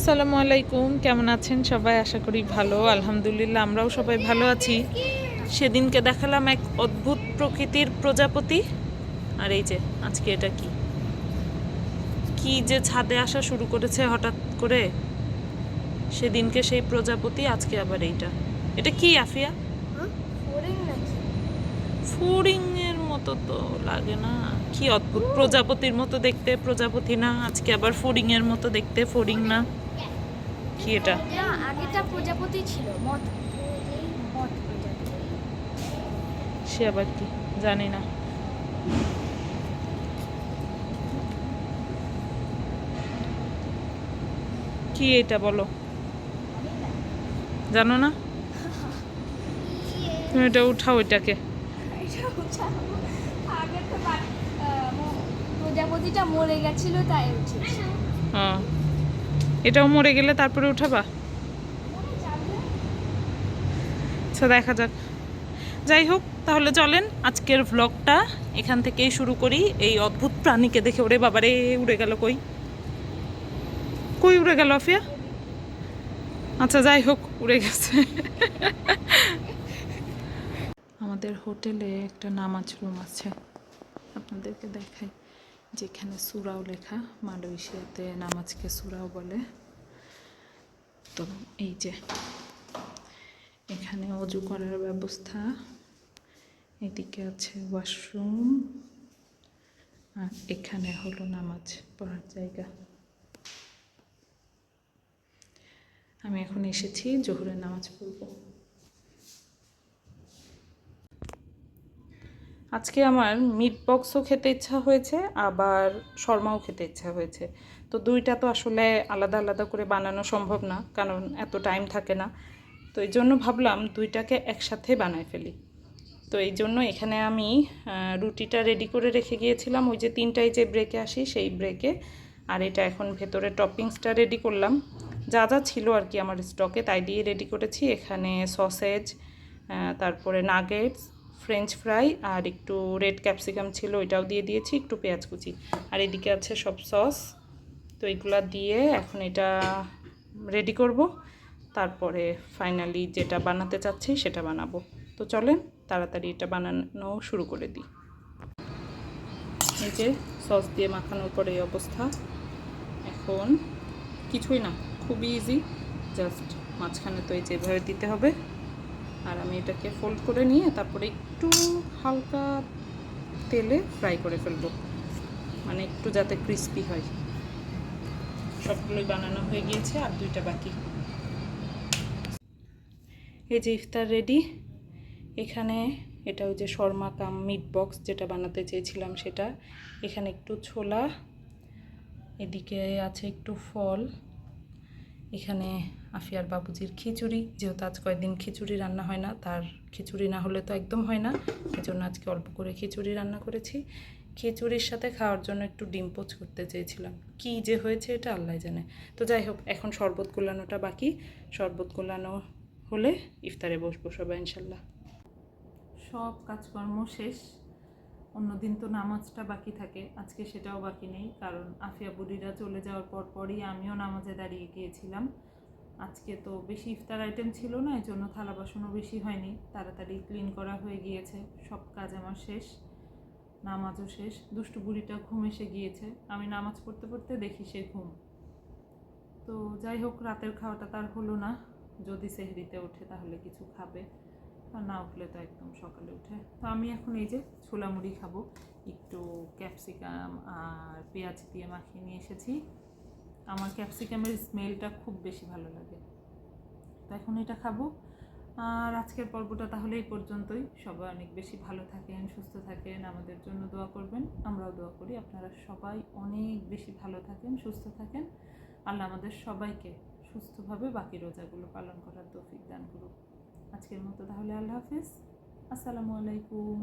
আসসালামু আলাইকুম, কেমন আছেন সবাই? আশা করি ভালো। আলহামদুলিল্লাহ আমরাও সবাই ভালো আছি। সেদিনকে দেখালাম এক অদ্ভুত প্রকৃতির প্রজাপতি, আর এই যে আজকে এটা কি কি যে ছাদে আসা শুরু করেছে হঠাৎ করে। সেদিনকে সেই প্রজাপতি, আজকে আবার এইটা। এটা কি আফিয়া? ফড়িং এর মতো তো লাগে না? কি অদ্ভুত, প্রজাপতির মতো দেখতে প্রজাপতি না, আজকে আবার ফড়িং এর মতো দেখতে ফড়িং না। কি এটা? আগেটা প্রজাপতি ছিল, মথ প্রজাপতি। সে আবার কি জানি না। কি এটা বলো? জানো না? তুমি এটা উঠাও এটাকে। প্রজাপতিটা মরে গেছিল তাই উঠেছে। এটাও মরে গেলে তারপরে উঠাবা? আচ্ছা, দেখা যাক। যাই হোক, তাহলে চলেন আজকের ভ্লগটা এখান থেকেই শুরু করি। এই অদ্ভুত প্রাণীকে দেখে, ওরে বাবারে, উড়ে গেল। কই কই উড়ে গেল আফিয়া? আচ্ছা যাই হোক, উড়ে গেছে। আমাদের হোটেলে একটা নামাজ রুম আছে, আপনাদেরকে দেখাই, যেখানে সুরাও লেখা। মালয়েশিয়াতে নামাজকে সুরাও বলে। তো এই যে এখানে অজু করার ব্যবস্থা, এদিকে আছে ওয়াশরুম, আর এখানে হলো নামাজ পড়ার জায়গা। আমি এখন এসেছি জোহরের নামাজ পড়ব। আজকে আমার মিট বক্সও খেতে ইচ্ছা হয়েছে, আবার শর্মাও খেতে ইচ্ছা হয়েছে। তো দুইটা তো আসলে আলাদা আলাদা করে বানানো সম্ভব না, কারণ এত টাইম থাকে না। তো এই জন্য ভাবলাম দুইটাকে একসাথে বানায় ফেলি। তো এই জন্য এখানে আমি রুটিটা রেডি করে রেখে গিয়েছিলাম, ওই যে 3টায় যে ব্রেকে আসি সেই ব্রেকে। আর এটা এখন ভেতরে টপিংসটা রেডি করলাম, যা যা ছিল আর কি আমার স্টকে তাই দিয়ে রেডি করেছি। এখানে সসেজ, তারপরে নাগেটস, ফ্রেঞ্চ ফ্রাই, আর একটু রেড ক্যাপসিকাম ছিল, ওইটাও দিয়ে দিয়েছি, একটু পেঁয়াজ কুচি। আর এদিকে আছে সব সস। তো এগুলা দিয়ে এখন এটা রেডি করব, তারপরে ফাইনালি যেটা বানাতে চাচ্ছি সেটা বানাবো। তো চলেন তাড়াতাড়ি এটা বানানো শুরু করে দিই। এই যে সস দিয়ে মাখানোর পরে এই অবস্থা। এখন কিছুই না, খুবই ইজি, জাস্ট মাঝখানে তো এই যেভাবে দিতে হবে। আর আমি এটাকে ফোল্ড করে নিয়ে তারপরে একটু হালকা তেলে ফ্রাই করে ফেলবো, মানে একটু যাতে ক্রিস্পি হয়। সবগুলোই বানানো হয়ে গিয়েছে, আর দুইটা বাকি। এই যে ইফতার রেডি। এখানে এটা ওই যে শর্মা কাম মিট বক্স যেটা বানাতে চেয়েছিলাম সেটা। এখানে একটু ছোলা, এদিকে আছে একটু ফল, এখানে আফিয়ার বাবুজির খিচুড়ি, যেহেতু আজ কয়েকদিন খিচুড়ি রান্না হয় না, তার খিচুড়ি না হলে তো একদম হয় না, এজন্য আজকে অল্প করে খিচুড়ি রান্না করেছি। খিচুড়ির সাথে খাওয়ার জন্য একটু ডিম পোচ করতে চেয়েছিলাম, কি যে হয়েছে এটা আল্লাহ জানে। তো যাই হোক, এখন শরবত গোলানোটা বাকি। শরবত গোলানো হলে ইফতারে বসবো সবাই ইনশাল্লাহ। সব কাজকর্ম শেষ। অন্যদিন তো নামাজটা বাকি থাকে, আজকে সেটাও বাকি নেই, কারণ আফিয়া বুড়িরা চলে যাওয়ার পরই আমিও নামাজে দাঁড়িয়ে গিয়েছিলাম। আজকে তো বেশি ইফতার আইটেম ছিল না, এই জন্য থালা বাসনও বেশি হয়নি, তাড়াতাড়ি ক্লিন করা হয়ে গিয়েছে। সব কাজ আমার শেষ, নামাজও শেষ। দুষ্টু বুড়িটা ঘুম এসে গিয়েছে, আমি নামাজ পড়তে পড়তে দেখি সে ঘুম। তো যাই হোক, রাতের খাওয়াটা তার হলো না, যদি সেহরিতে ওঠে তাহলে কিছু খাবে, আর না উঠলে তো একদম সকালে উঠে। তো আমি এখন এই যে ছোলা মুড়ি খাবো, একটু ক্যাপসিকাম আর পেঁয়াজ দিয়ে মাখিয়ে নিয়ে এসেছি। আমার ক্যাপসিকামের স্মেলটা খুব বেশি ভালো লাগে, তো এখন এটা খাবো। আর আজকের পর্বটা তাহলে এই পর্যন্তই। সবাই অনেক বেশি ভালো থাকেন, সুস্থ থাকেন, আমাদের জন্য দোয়া করবেন, আমরাও দোয়া করি আপনারা সবাই অনেক বেশি ভালো থাকেন, সুস্থ থাকেন। আল্লাহ আমাদের সবাইকে সুস্থভাবে বাকি রোজাগুলো পালন করার তৌফিক দান করুন। আজকের মতো তাহলে আল্লাহ হাফিজ, আসসালামু আলাইকুম।